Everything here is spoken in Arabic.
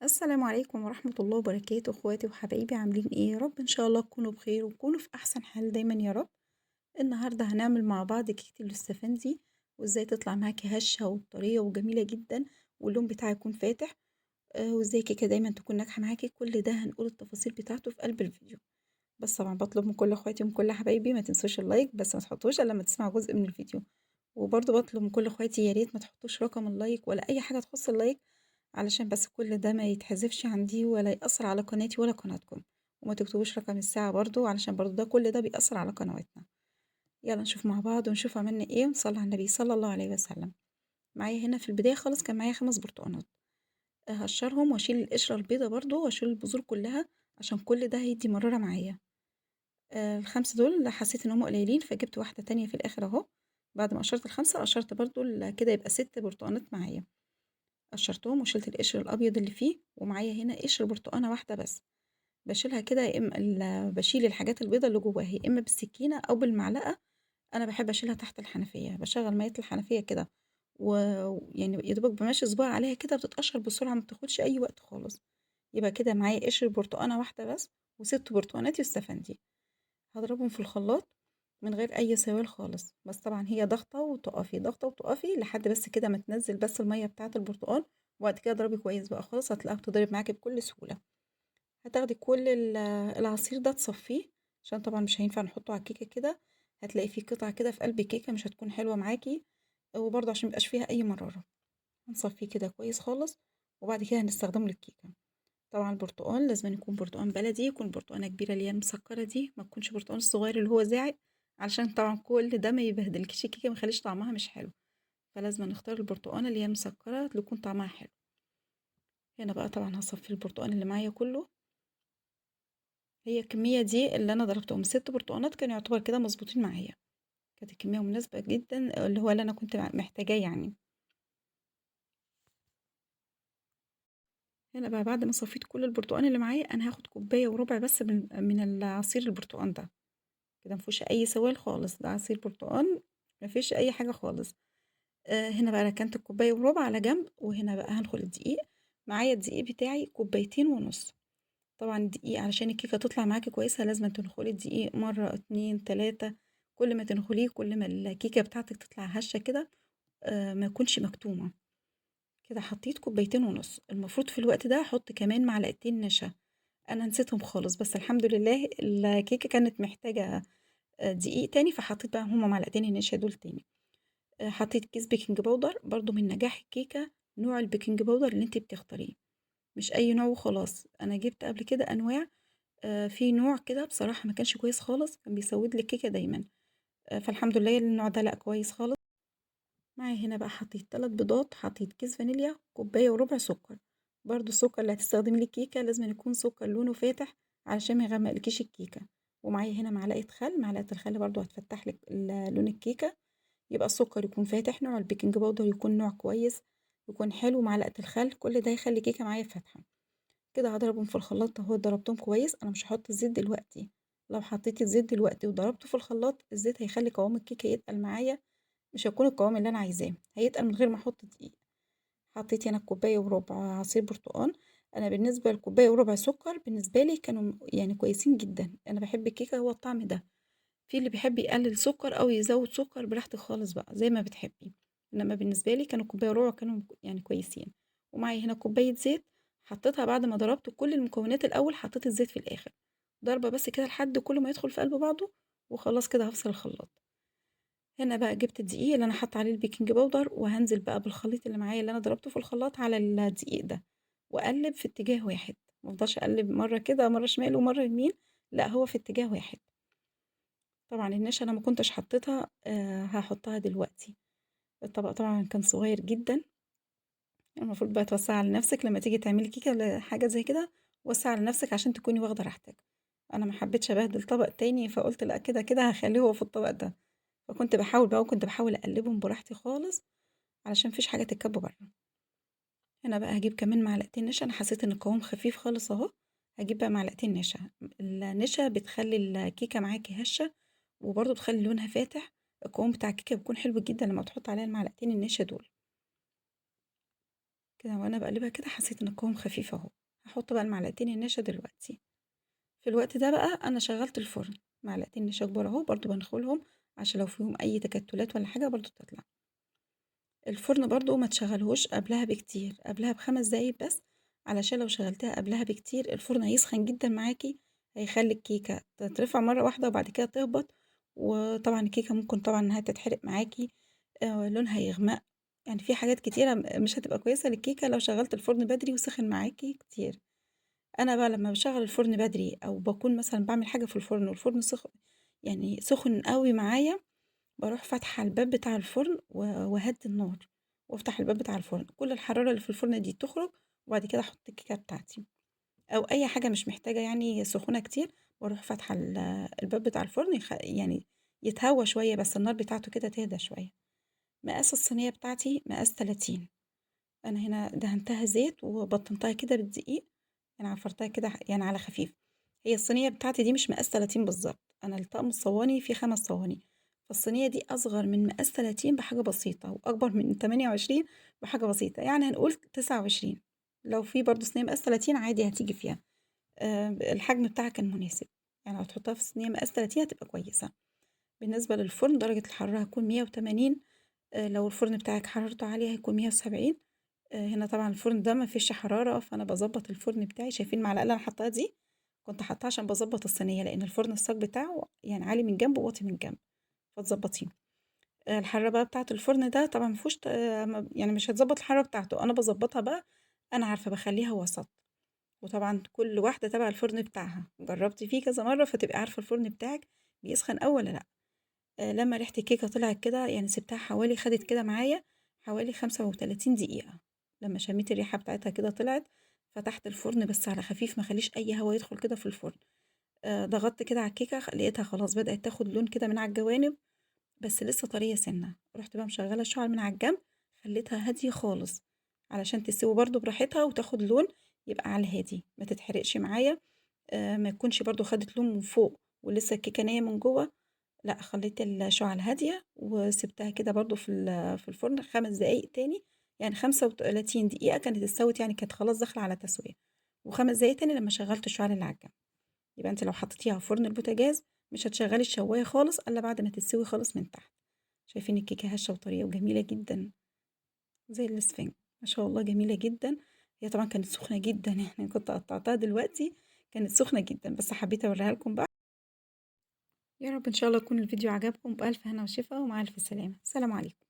السلام عليكم ورحمة الله وبركاته اخواتي وحبايبي عاملين ايه؟ يا رب ان شاء الله تكونوا بخير وتكونوا في احسن حال دايما يا رب. النهاردة هنعمل مع بعض كيكة الاستفندي وازاي تطلع معاكي هشة وطرية وجميلة جدا واللون بتاعها يكون فاتح. وازاي كيكة دايما تكون ناجحة معاكي، كل ده هنقول التفاصيل بتاعته في قلب الفيديو. بس طبعا بطلب من كل اخواتي ومن كل حبايبي ما تنسوش اللايك، بس ما تحطوش الا لما تسمعوا جزء من الفيديو. وبرضه بطلب من كل اخواتي يا ريت ما تحطوش رقم اللايك ولا اي حاجة تخص اللايك، علشان بس كل ده ما يتحذفش عندي ولا يأثر على قناتي ولا قناتكم. وما تكتبوش رقم الساعة برضو علشان برضو ده كل ده بيأثر على قنواتنا. يلا نشوف مع بعض ونشوف عملنا ايه ونصلي على النبي صلى الله عليه وسلم. معايا هنا في البداية خالص كان معايا 5 برتقانات. هقشرهم واشيل القشرة البيضة برضو واشيل البذور كلها عشان كل ده هيدي مرارة معايا. ال5 دول حسيت ان هم قليلين فجبت واحدة تانية في الاخر اهو. بعد ما قشرت ال5 قشرت برضو كده يبقى 6 برتقانات معايا. قشرتهم وشلت القشر الابيض اللي فيه، ومعايا هنا قشر برتقانه واحده بس. بشيلها كده يا اما بشيل الحاجات البيضه اللي جواها يا اما بالسكينه او بالمعلقه. انا بحب اشيلها تحت الحنفيه، بشغل ميه الحنفيه كده ويعني يا دوبك بمشي صباعي عليها كده بتتقشر بسرعه، ما بتاخدش اي وقت خالص. يبقى كده معايا قشر برتقانه واحده بس و6 برتقانات يستفندي. هضربهم في الخلاط من غير اي سوائل خالص، بس طبعا هي ضغطه وتقفي ضغطه وتقفي لحد بس كده ما تنزل بس الميه بتاعه البرتقال. وبعد كده اضربي كويس بقى خلاص هتلاقيها بتضرب معاكي بكل سهوله. هتاخدي كل العصير ده تصفيه، عشان طبعا مش هينفع نحطه على الكيكه كده. هتلاقي فيه قطع كده في قلب الكيكه مش هتكون حلوه معاكي، وبرضه عشان ميبقاش فيها اي مراره. هنصفيه كده كويس خالص وبعد كده هنستخدمه للكيكه. طبعا البرتقال لازم يكون برتقال بلدي، يكون برتقانه كبيره اللي هي المسكره دي، ما تكونش برتقال الصغير اللي هو زاعق، علشان طبعا كل ده ما يبهدلكيش الكيكه ما يخليش طعمها مش حلو. فلازم نختار البرتقانه اللي هي المسكره اللي يكون طعمها حلو. هنا بقى طبعا هصفي البرتقال اللي معايا كله. هي الكميه دي اللي انا ضربتهم 6 برتقانات كانوا يعتبر كده مظبوطين معايا. كانت الكميه مناسبه جدا اللي هو اللي انا كنت محتاجاه يعني. هنا بقى بعد ما صفيت كل البرتقال اللي معايا انا هاخد كوبايه وربع بس من العصير البرتقال ده. كده مفيهوش أي سوائل خالص، ده عصير برتقال مفيش أي حاجة خالص. هنا بقى ركنت الكوباية وربع على جنب، وهنا بقى هندخل الدقيق. معايا الدقيق بتاعي كوبايتين ونص. طبعا الدقيق علشان الكيكة تطلع معاكي كويسة لازم تنخلي الدقيق مرة 2 3. كل ما تنخليه كل ما الكيكة بتاعتك تطلع هشة كده. ما يكونش مكتومة. كده حطيت كوبايتين ونص، المفروض في الوقت ده احط كمان معلقتين نشا. انا نسيتهم خالص بس الحمد لله الكيكة كانت محتاجة دقيق تاني، فحطيت بقى هما معلقتين النشا دول تاني. حطيت كيس بيكنج باودر برضو من نجاح الكيكة. نوع البيكنج باودر اللي انت بتختاريه، مش اي نوع وخلاص. انا جبت قبل كده انواع. في نوع كده بصراحة ما كانش كويس خالص، كان بيسود لي الكيكة دايما. فالحمد لله النوع ده لا كويس خالص. معايا هنا بقى حطيت 3 بيضات، حطيت كيس فانيليا، كوباية وربع سكر. برضو السكر اللي هتستخدمي للكيكة لازم يكون سكر لونه فاتح علشان ما يغمقلكيش الكيكة. ومعايا هنا معلقة خل، معلقة الخل برضو هتفتح لك لون الكيكة. يبقى السكر يكون فاتح، نوع البيكنج باودر يكون نوع كويس يكون حلو، معلقة الخل، كل ده يخلي الكيكة معايا فاتحة. كده هضربهم في الخلاط اهو، ضربتهم كويس. انا مش هحط الزيت دلوقتي، لو حطيت الزيت دلوقتي وضربته في الخلاط الزيت هيخلي قوام الكيكة يتقل معايا، مش هيكون القوام اللي انا عايزاه، هيتقل من غير ما احط دقيق. حطيت هنا كوباية وربع عصير برتقال. انا بالنسبة لكوباية وربع سكر بالنسبة لي كانوا يعني كويسين جدا، انا بحب الكيكة هو الطعم ده. في اللي بيحب يقلل سكر او يزود سكر براحتك خالص بقى زي ما بتحبي. انما بالنسبه لي كانوا كوبايه وربع كانوا يعني كويسين. ومعي هنا كوبايه زيت، حطيتها بعد ما ضربت كل المكونات الاول، حطيت الزيت في الاخر. ضربه بس كده لحد كل ما يدخل في قلب بعضه، وخلاص كده هفصل الخلاط. هنا بقى جبت الدقيق اللي انا حاطه عليه البيكنج باودر، وهنزل بقى بالخليط اللي معايا اللي انا ضربته في الخلاط على الدقيق ده، واقلب في اتجاه واحد. مفضلش اقلب مره كده مره شمال ومره يمين، لا هو في اتجاه واحد. طبعًا النشا أنا ما كنتش حطيتها، هاحطها دلوقتي. الطبق طبعًا كان صغير جدًا. المفروض بقى توسّعي على نفسِك لمّا تيجي تعملي كيكة حاجة زي كده، وسّعي على نفسِك عشان تكوني واخدة راحتِك. أنا ما حبيتش أبهدل طبق تاني، فقُلت لأ كده هاخلّيه هو في الطبق ده. فكنت باحاول بقى وكنت باحاول أقلّبهم براحتي خالص، علشان ما فيش حاجة تتكب برّه. هنا بقى هاجيب كمان معلقتين نشا، أنا حسيت إن القوام خفيف خالص أهو. هاجيب بقى معلقتين نشا. النشا بتخلّي الكيكة معاكِ هشة، وبرضه بتخلّي لونها فاتح. القوام بتاع الكيكة بيكون حلو جدًا لمّا تحطّي عليها المعلقتين النشا دول. كده وأنا باقلبها كده حسيت إن القوام خفيف أهو. هاحط بقى المعلقتين النشا دلوقتي. في الوقت ده بقى أنا شغّلت الفرن، معلقتين نشا كبار أهو برضه بانخلهم عشان لو فيهم أي تكتلات والّا حاجة برضه تطلع. الفرن برضه ما تشغّلهوش قبلها بكتير، قبلها ب5 دقايق بس، علشان لو شغّلتيها قبلها بكتير الفرن هيسخن جدًا معاكِ، هيخلّي الكيكة تترفع مرّة واحدة وبعد كده تهبط، وطبعًا الكيكة ممكن طبعًا إنها تتحرق معاكِ، لونها يغمق، يعني في حاجات كتيرة مش هتبقى كويسة للكيكة لو شغّلت الفرن بدري وسخن معاكِ كتير. أنا بقى لمّا باشغّل الفرن بدري أو باكون مثلًا باعمل حاجة في الفرن والفرن يعني سُخن أوي معايا، باروح فاتحة الباب بتاع الفرن واهدّي النار، وافتح الباب بتاع الفرن، كل الحرارة اللي في الفرن دي تخرج، وبعد كده أحط الكيكة بتاعتي، أو أي حاجة مش محتاجة يعني سخونة كتير، باروح فاتحة الباب بتاع الفرن يعني يتهوى شوية بس النار بتاعته كده تهدى شوية. مقاس الصينية بتاعتي مقاس 30. أنا هنا دهنتها زيت وبطنتها كده بالدقيق، يعني عفرتها كده يعني على خفيف. هي الصينية بتاعتي دي مش مقاس 30 بالضبط، أنا الطقم الصواني فيه 5 صواني، فالصينية دي أصغر من مقاس 30 بحاجة بسيطة، وأكبر من 28 بحاجة بسيطة، يعني هنقول 29. لو في برضه صينية مقاس 30 عادي هتيجي فيها، الحجم بتاعها كان مناسب، يعني لو تحطها في صينية مقاس 30 هتبقى كويسة. بالنسبة للفرن درجة الحرارة هتكون 180، لو الفرن بتاعِك حرارته عالية هيكون 170. هنا طبعًا الفرن ده ما فيش حرارة، فأنا باضبّط الفرن بتاعي، شايفين المعلقة اللي أنا حاطاها دي؟ كنت حاطاها عشان باضبّط الصينية، لإن الفرن الصاج بتاعه يعني عالي من جنب وواطي من جنب، فتضبّطيه. الحرارة بقى بتاعة الفرن ده طبعًا ما فيهوش يعني مش هتضبّط الحرارة بتاعته، أنا باضبّطها بقى، أنا عارفة باخلّيها وسط، وطبعًا كل واحدة تبع الفرن بتاعها، جرّبتِ فيه كذا مرّة فتبقي عارفة الفرن بتاعِك بيسخن والّا لأ. لمّا ريحة الكيكة طلعت كده يعني سِبتها حوالي خدت كده معايا حوالي 35 دقيقة، لمّا شميت الريحة بتاعتها كده طلعت، فتحت الفرن بس على خفيف ما اخلّيش أي هوا يدخل كده في الفرن، ضغطت كده على الكيكة لقيتها خلاص بدأت تاخد لون كده من على الجوانب، بس لسه طرية سِنّة، رُحت بقى مشغّلة الشُعل من على الجنب، خلّيتها هادية خالص، علشان تستوي برضه براحتها وتاخد لون يبقى على الهادي، ما تتحرقش معايا، ما تكونش برضه خدت لون من فوق ولسه الكيكة نيّة من جوّه، لأ خلّيت الشُعَل هادية وسِبتها كده برضه في الفرن 5 دقايق تاني، يعني 35 دقيقة كانت استوت يعني كانت خلاص داخلة على تسوية، و5 دقايق تاني لمّا شغّلت الشُعَل اللي على الجنب، يبقى أنتِ لو حطيتيها في فرن البوتاجاز مش هتشغّلي الشواية خالص إلّا بعد ما تستوي خالص من تحت، شايفين الكيكة هشة وطرية وجميلة جدًا زي الإسفنج، ما شاء الله جميلة جدًا، هي طبعًا كانت سخنة جدًا يعني كنت قطّعتها دلوقتي كانت سخنة جدًا، بس حبّيت أورّيها لكم بقى. يا رب إن شاء الله يكون الفيديو عجبكم، بألف هنا وشفا ومع ألف سلامة، سلام عليكم.